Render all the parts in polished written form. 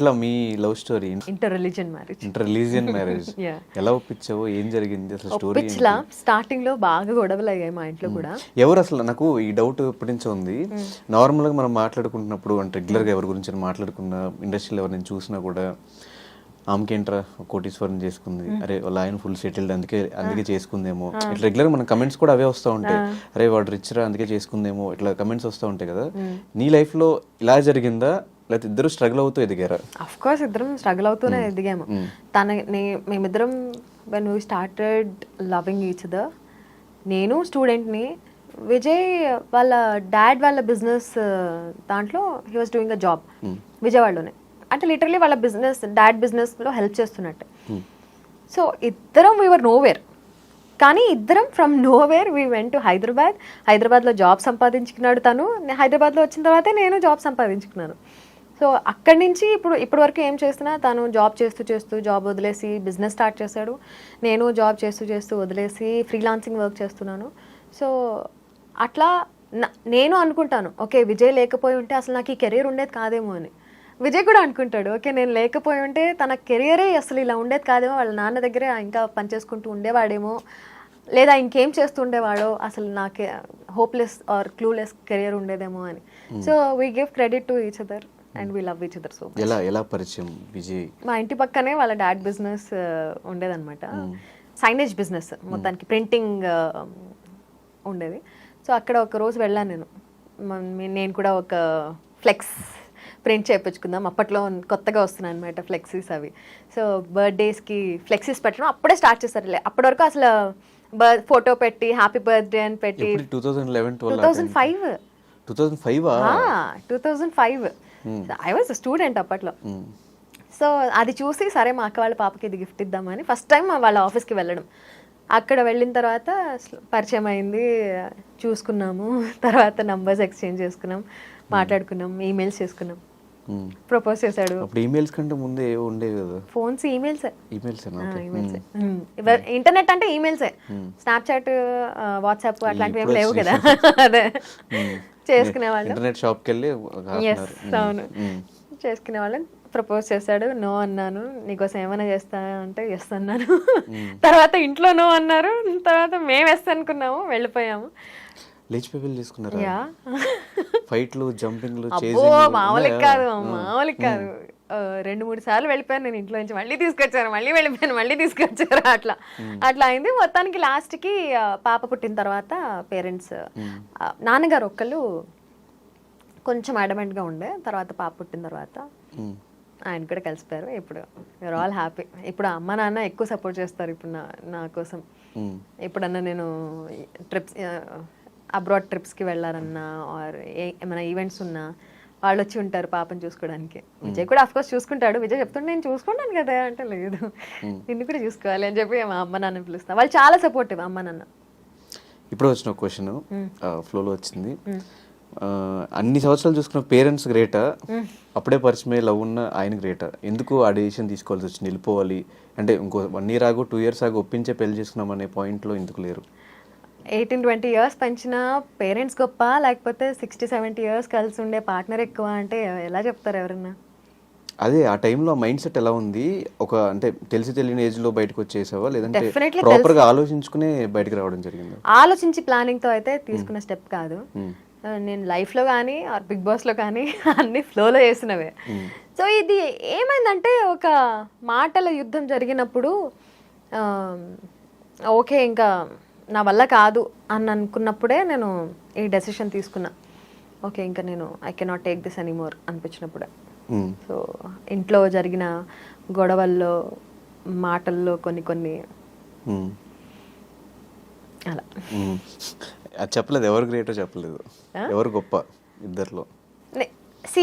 ఇట్లా మీ love story inter religion marriage ఎలా ఒప్పించావో, ఏం జరిగింది అసలు స్టోరీ? స్టార్టింగ్ లో బాగా గొడవలు అయ్యాయి మా ఇంట్లో కూడా. ఎవరు అసలు, నాకు ఈ డౌట్ ఎప్పటి నుంచో ఉంది. నార్మల్ గా మనం మాట్లాడుకుంటున్నప్పుడు అంటే రెగ్యులర్ గా ఎవరి గురించి మాట్లాడుకున్నా, ఇండస్ట్రీలో ఎవరిని చూసినా కూడా ఆమెకేంట్రా కోటీశ్వరం చేసుకుంది, అరే వాళ్ళ ఆయన ఫుల్ సెటిల్డ్ అందుకే చేసుకుందేమో, ఇట్లా రెగ్యులర్ మన కమెంట్స్ కూడా అవే వస్తూ ఉంటాయి. అరే వాడు రిచ్ రా అందుకే చేసుకుందేమో, ఇట్లా కమెంట్స్ వస్తూ ఉంటాయి కదా. నీ లైఫ్ లో ఇలా జరిగిందా, లేకపోతే ఇద్దరు స్ట్రగుల్ అవుతూ ఎదిగారా? అఫ్ కోర్స్ ఇద్దరం స్ట్రగుల్ అవుతూనే ఎదిగాము. మేమిద్దరం when we started loving each other, నేను స్టూడెంట్ని, విజయ్ వాళ్ళ డాడ్ వాళ్ళ బిజినెస్ దాంట్లో he was doing a job విజయవాడలోనే. అంటే లిటరలీ వాళ్ళ డాడ్ బిజినెస్లో హెల్ప్ చేస్తున్నట్టే. సో ఇద్దరం వీఆర్ నోవేర్, కానీ ఇద్దరం from nowhere we went to హైదరాబాద్లో జాబ్ సంపాదించుకున్నాడు తను, హైదరాబాద్లో వచ్చిన తర్వాతే నేను జాబ్ సంపాదించుకున్నాను. సో అక్కడి నుంచి ఇప్పుడు వరకు ఏం చేస్తున్నా, తను జాబ్ చేస్తూ జాబ్ వదిలేసి బిజినెస్ స్టార్ట్ చేశాడు, నేను జాబ్ చేస్తూ వదిలేసి ఫ్రీలాన్సింగ్ వర్క్ చేస్తున్నాను. సో అట్లా నేను అనుకుంటాను, ఓకే విజయ్ లేకపోయి ఉంటే అసలు నాకు ఈ కెరీర్ ఉండేది కాదేమో అని. విజయ్ కూడా అనుకుంటాడు, ఓకే నేను లేకపోయి ఉంటే తన కెరియరే అసలు ఇలా ఉండేది కాదేమో, వాళ్ళ నాన్న దగ్గరే ఇంకా పనిచేసుకుంటూ ఉండేవాడేమో, లేదా ఇంకేం చేస్తూ ఉండేవాడో, అసలు నాకు హోప్లెస్ ఆర్ క్లూలెస్ కెరియర్ ఉండేదేమో అని. So we give credit to each other and we love each other. So ఎలా పరిచయం విజయ్? మా ఇంటి పక్కనే వాళ్ళ డాడ్ బిజినెస్ ఉండేదన్నమాట, సైనేజ్ బిజినెస్, మొత్తానికి ప్రింటింగ్ ఉండేది. సో అక్కడ ఒక రోజు వెళ్ళాను నేను కూడా ఒక ఫ్లెక్స్ ప్రింట్ చేయించుకుందాం, అప్పట్లో కొత్తగా వస్తున్నాయి అనమాట ఫ్లెక్సీస్ అవి. సో బర్త్డేస్కి ఫ్లెక్సీస్ పెట్టడం అప్పుడే స్టార్ట్ చేస్తారు. అప్పటి వరకు అసలు ఫోటో పెట్టి హ్యాపీ బర్త్డే అని పెట్టి 2005 ఐ వాజ్ స్టూడెంట్ అప్పట్లో. సో అది చూసి సరే మా అక్క వాళ్ళ పాపకి ఇది గిఫ్ట్ ఇద్దామని ఫస్ట్ టైం వాళ్ళ ఆఫీస్కి వెళ్ళడం. అక్కడ వెళ్ళిన తర్వాత పరిచయం అయింది, చూసుకున్నాము, తర్వాత నంబర్స్ ఎక్స్చేంజ్ చేసుకున్నాం, మాట్లాడుకున్నాం, ఈమెయిల్స్ చేసుకున్నాం, ప్రపోజ్ చేశాడు. ఈమెయిల్స్ కంటే ముందే ఉండేవి కదా ఫోన్స్, ఈమెయిల్సే. ఈమెయిల్స్ ఇంటర్నెట్ అంటే ఈమెయిల్సే, స్నాప్చాట్ వాట్సాప్ అట్లాంటివి ఏం లేవు కదా. అదే చేసుకునేవాళ్ళం, ఇంటర్నెట్ షాప్కి వెళ్ళి. అవును, చేసుకునేవాళ్ళం. ప్రపోజ్ చేశాడు, నో అన్నాను. నీకోసం ఏమైనా చేస్తా అంటే ఎస్ అన్నాను. తర్వాత ఇంట్లో నో అన్నారు, తర్వాత మేము ఎస్ అనుకున్నాము, వెళ్ళిపోయాము. లేచిపోయి తీసుకున్నారా? ఫైట్లు, జంపింగ్లు, మామూలుగా కాదు. 2-3 సార్లు వెళ్ళిపోయాను నేను ఇంట్లో నుంచి, మళ్ళీ తీసుకొచ్చారు, మళ్ళీ వెళ్ళిపోయాను, మళ్ళీ తీసుకొచ్చారు, అట్లా అయింది. మొత్తానికి లాస్ట్కి పాప పుట్టిన తర్వాత పేరెంట్స్, నాన్నగారు ఒక్కళ్ళు కొంచెం అడమెంట్గా ఉండే, తర్వాత పాప పుట్టిన తర్వాత ఆయన కూడా కలిసిపోయారు. ఇప్పుడు యూఆర్ ఆల్ హ్యాపీ. ఇప్పుడు అమ్మ నాన్న ఎక్కువ సపోర్ట్ చేస్తారు ఇప్పుడు నా కోసం. ఎప్పుడన్నా నేను ట్రిప్స్, అబ్రాడ్ ట్రిప్స్కి వెళ్ళారన్నా ఆర్ ఏమైనా ఈవెంట్స్ ఉన్నా వాళ్ళు వచ్చి ఉంటారు పాపని చూసుకోవడానికి. విజయ్ కూడా ఆఫ్ కోర్స్ చూసుకుంటాడు. విజయ్ చెప్తుంటే నేను చూసుకుంటాను కదా అంటే, లేదు నిన్ను కూడా చూసుకోవాలి అని చెప్పి మా అమ్మ నాన్న పిలుస్తాను. వాళ్ళు చాలా సపోర్టివ్ అమ్మ నాన్న. ఇప్పుడు వచ్చిన క్వశ్చన్ ఫ్లోలో వచ్చింది, అన్ని సంవత్సరాలు చూసుకున్న పేరెంట్స్ గ్రేటా, అప్పుడే పరిచయం లవ్ ఉన్న ఆయన గ్రేటా? ఎందుకు ఆ డెసిషన్ తీసుకోవాల్సి వచ్చింది, వెళ్ళిపోవాలి అంటే ఇంకో 1 year ఆగు 2 years ఆగు ఒప్పించే పెళ్లి చేసుకున్నాం అనే పాయింట్లో ఎందుకు లేరు? 18-20 years పెంచిన పేరెంట్స్ గొప్ప, లేకపోతే 60-70 years కలిసి ఉండే పార్ట్నర్ ఎక్కువ అంటే ఎలా చెప్తారు ఎవరన్నా? అదే ఆ టైంలో మైండ్ సెట్ ఎలా ఉంది? ఒక అంటే తెలిసి తెలియని ఏజ్ లో బయటకు వచ్చేసావా, లేదంటే ప్రాపర్ గా ఆలోచించుకునే బయటకు రావడం జరిగింది? ఆలోచించి ప్లానింగ్ తో అయితే తీసుకున్న స్టెప్ కాదు. నేను లైఫ్ లో కానీ ఆర్ బిగ్ బాస్ లో కానీ అన్ని ఫ్లోలో చేసినవే. సో ఇది ఏమైందంటే ఒక మాటల యుద్ధం జరిగినప్పుడు ఓకే ఇంకా నా వల్ల కాదు అని అనుకున్నప్పుడే నేను ఈ డెసిషన్ తీసుకున్నా. ఓకే ఇంకా నేను I cannot take this anymore అనిపించినప్పుడే. సో ఇంట్లో జరిగిన గొడవల్లో, మాటల్లో కొన్ని అలా చెప్పలేదు. ఎవరు గ్రేటో చెప్పలేదు, ఎవరు గొప్ప ఇద్దర్లో?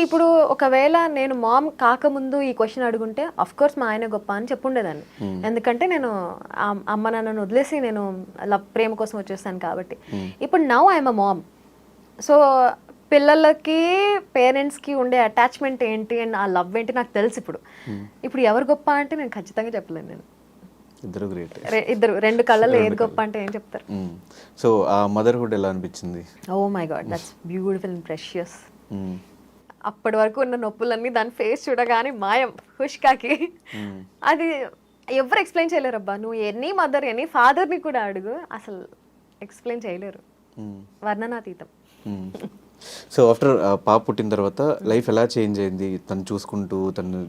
ఇప్పుడు ఒకవేళ నేను మామ్ కాకముందు ఈ క్వశ్చన్ అడుగుంటే అఫ్ కోర్స్ మా ఆయన గొప్ప అని చెప్పుండేదాన్ని. ఎందుకంటే నేను అమ్మ నాన్నను వదిలేసి నేను ప్రేమ కోసం వచ్చేస్తాను కాబట్టి. ఇప్పుడు now I'm a ma'am. So పిల్లలకి పేరెంట్స్కి ఉండే అటాచ్మెంట్ ఏంటి అండ్ ఆ లవ్ ఏంటి నాకు తెలుసు. ఇప్పుడు ఎవరు గొప్ప అంటే నేను ఖచ్చితంగా చెప్పలేను. నేను ఇద్దరు 2 కళ్ళలో ఏది గొప్ప అంటే ఏం చెప్తారు? సో ఆ మదర్హుడ్ ఎలా అనిపించింది? Oh my god, that's beautiful and precious. అప్పటి వరకు ఉన్న నొప్పులన్నీ దాని ఫేస్ చూడగానే మాయం హుష్కాకి. అది ఎవరు ఎక్స్ప్లెయిన్ చేయలేరు అబ్బా. నువ్వు ఎనీ మదర్ ఎనీ ఫాదర్ని కూడా అడుగు, అసలు ఎక్స్ప్లెయిన్ చేయలేరు, వర్ణనాతీతం. సో ఆఫ్టర్ పాప పుట్టిన తర్వాత లైఫ్ ఎలా చేంజ్ అయింది? తను చూసుకుంటూ తను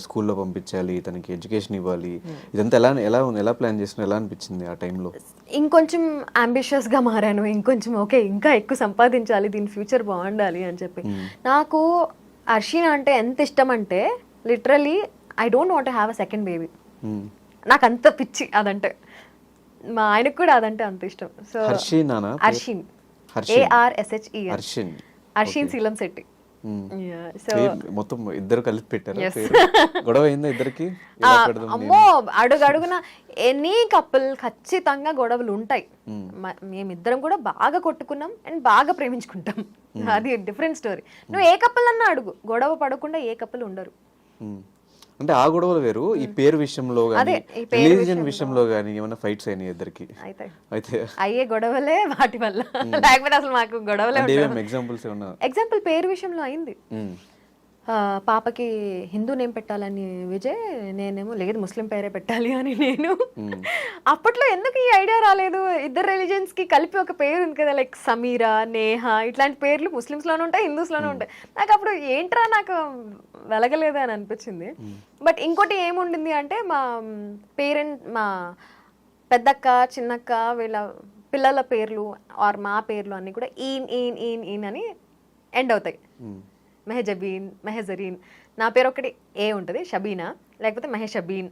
స్కూల్లో పంపించాలి, తనకి ఎడ్యుకేషన్ ఇవ్వాలి, ఇదంతా ఎలా ప్లాన్ చేసిన, ఎలా అనిపించింది ఆ టైంలో? ఇంకొంచెం అంబిషియస్గా మారాను, ఇంకొంచెం ఓకే ఇంకా ఎక్కువ సంపాదించాలి, దీని ఫ్యూచర్ బాగుండాలి అని చెప్పి. నాకు అర్షిన్ అంటే ఎంత ఇష్టం అంటే literally I don't want have a second baby. నాకు అంత పిచ్చి అదంటే, మా ఆయనకు కూడా అదంటే అంత ఇష్టం. సో అర్షిన్ ARSHEN అర్షిన్ శీలం శెట్టి. మొత్తం ఇద్దరు కలిపి పెట్టారు. గొడవ అయిందా ఇద్దరికి? అమ్మో, అడుగడుగున ఎనీ కపుల్ ఖచ్చితంగా గొడవలు ఉంటాయి. మేమిద్దరం కూడా బాగా కొట్టుకున్నాం అండ్ బాగా ప్రేమించుకుంటాం, అది డిఫరెంట్ స్టోరీ. నువ్వు ఏ కపుల్ అన్నా అడుగు, గొడవ పడకుండా ఏ కపుల్ ఉండరు. అంటే ఆ గొడవలు వేరు. ఈ పేరు విషయంలో గానీ, రిలీజియన్ విషయంలో గానీ ఏమైనా ఫైట్స్ అయినాయి ఇద్దరికి? అయితే అయ్యే గొడవలే వాటి వల్ల, లేకపోతే అసలు మాకు గొడవలే. ఎగ్జాంపుల్స్ ఏమన్నా? ఎగ్జాంపుల్ పేరు విషయంలో అయింది. పాపకి హిందూ నేమ్ పెట్టాలని విజయ్, నేనేమో లేదు ముస్లిం పేరే పెట్టాలి అని నేను. అప్పట్లో ఎందుకు ఈ ఐడియా రాలేదు? ఇద్దరు రిలీజియన్స్ కి కలిపి ఒక పేరు ఉంది కదా, లైక్ సమీరా, నేహా, ఇట్లాంటి పేర్లు ముస్లిమ్స్ లోనే ఉంటాయి, హిందూస్ లోనే ఉంటాయి. నాకు అప్పుడు ఏంట్రా నాకు వెలగలేదు అని అనిపించింది. బట్ ఇంకోటి ఏముండింది అంటే, మా పెద్దక్క చిన్నక్క వీళ్ళ పిల్లల పేర్లు ఆర్ మా పేర్లు అన్ని కూడా ఈన్ ఈన్ ఈన్ ఈన్ అని ఎండ్ అవుతాయి. మెహజబీన్, మెహజరీన్. నా పేరు ఒకటి ఏ ఉంటుంది, షబీనా, లేకపోతే మెహషబీన్,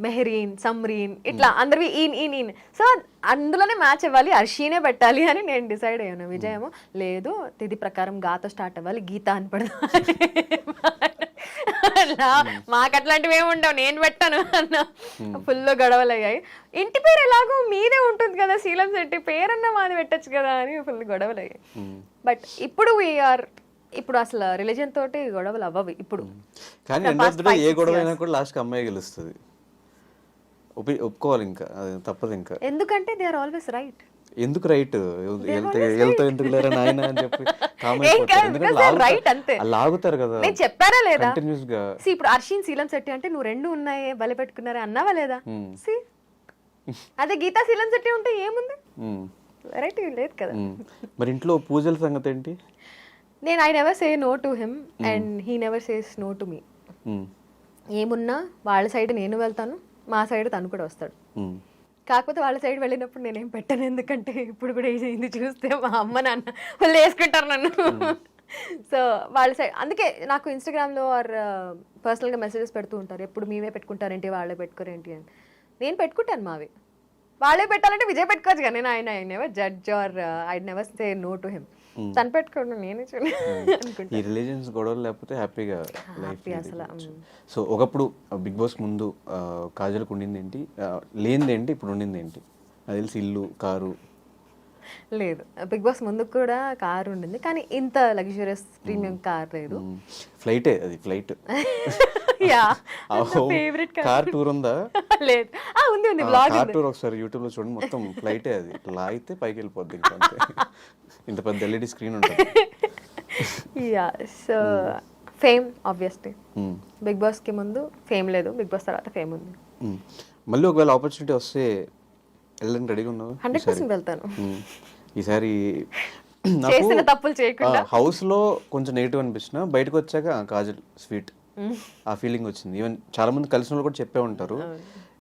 మెహరీన్, సమ్రీన్, ఇట్లా అందరివి ఈన్ ఈన్ ఈన్. సో అందులోనే మ్యాచ్ అవ్వాలి, అర్షీనే పెట్టాలి అని నేను డిసైడ్ అయ్యాను. విజయ్ ఏమో లేదు తిథి ప్రకారం గాతో స్టార్ట్ అవ్వాలి, గీత అని పెడదాం. మాకు అట్లాంటివి ఏమి ఉండవు, నేను పెట్టాను అన్న. ఫుల్ గొడవలు అయ్యాయి. ఇంటి పేరు ఎలాగో మీదే ఉంటుంది కదా శీలం శెట్టి, పేరన్నా మాది పెట్టచ్చు కదా అని ఫుల్ గొడవలు అయ్యాయి. బట్ ఇప్పుడు అసలు రిలీజన్ తోటి గొడవలు అవ్వవు ఇప్పుడు. కానీ ఏ గొడవ అయినా కూడా లాస్ట్ కి అమ్మాయి గెలుస్తుంది, ఒప్పుకోవాలి, ఇంకా అది తప్పదు. ఇంకా ఎందుకంటే దే ఆర్ ఆల్వేస్ రైట్. ఎందుకు రైట్? వెళ్తా ఎందుకు లేరా నాయన అని చెప్పి లాగుతారు కదా. నేను చెప్పారా లేదా కంటిన్యూస్ గా? ఇప్పుడు అర్షిన్ శీలం శెట్టి అంటే నువ్వు రెండు ఉన్నాయే బలి పెట్టుకున్నారే అన్నావా లేదా? అదే గీతా శీలం శెట్టి ఉంటే ఏముంది, వెరైటీ లేదు కదా. మరి ఇంట్లో పూజల సంగతి ఏంటి? నేను I never say no to him and he never says no to me. ఏమున్నా వాళ్ళ సైడ్ నేను వెళ్తాను, మా సైడ్ తను కూడా వస్తాడు. కాకపోతే వాళ్ళ సైడ్ వెళ్ళినప్పుడు నేనేం పెట్టను, ఎందుకంటే ఇప్పుడు కూడా ఇది చూస్తే మా అమ్మ నాన్న వాళ్ళు వేసుకుంటారు నన్ను. సో వాళ్ళ సైడ్, అందుకే నాకు ఇన్స్టాగ్రామ్లో ఆర్ పర్సనల్గా మెసేజెస్ పెడుతూ ఉంటారు, ఎప్పుడు మీవే పెట్టుకుంటారేంటి వాళ్ళే పెట్టుకోరేంటి అని. నేను పెట్టుకుంటాను మావి, వాళ్ళే పెట్టాలంటే విజయ్ పెట్టుకోవచ్చు కానీ నేను I never judge or I never say no to him. తను పెట్టుకోండి నేనే చూడండి. ఈ రిలీజియన్స్ గొడవలు లేకపోతే హ్యాపీగా లైఫ్ అసలు. సో ఒకప్పుడు బిగ్ బాస్ ముందు కాజల్కి ఉండింది ఏంటి, లేనిది ఏంటి, ఇప్పుడు ఉండింది ఏంటి? అది తెలిసి ఇల్లు, కారు. లేదు, బిగ్ బాస్ ముందు కూడా కారు ఉండింది కానీ ఇంత లగ్జరియస్ ప్రీమియం కార్ లేదు. ఫ్లైటే, అది ఫ్లైట్. కార్ టూర్ ఉందా? లేదు, ఉంది ఉంది బ్లాగ్ కార్ టూర్ ఒకసారి యూట్యూబ్ లో చూడండి, మొత్తం ఫ్లైటే. అది లాగితే పైకి వెళ్ళిపోద్ది, ఇంకా ఇంత పెద్ద ఎల్ఈడి స్క్రీన్ ఉంటుంది. So fame obviously, Bigg Boss కి ముందు ఫేమ్ లేదు, బిగ్ బాస్ తర్వాత ఫేమ్ ఉంది. మళ్ళీ ఒకవేళ ఆపర్చునిటీ వస్తే వెళ్ళడానికి రెడీగా ఉన్నావు? 100% వెళ్తాను ఈసారి. చేసిన తప్పులు చేయకుండా. హౌస్ లో కొంచెం నెగిటివ్ అనిపించిన, బయటకు వచ్చాక కాజల్ స్వీట్, ఆ ఫీలింగ్ వచ్చింది. ఈవెన్ చాలా మంది కలిసిన వాళ్ళు కూడా చెప్పే ఉంటారు,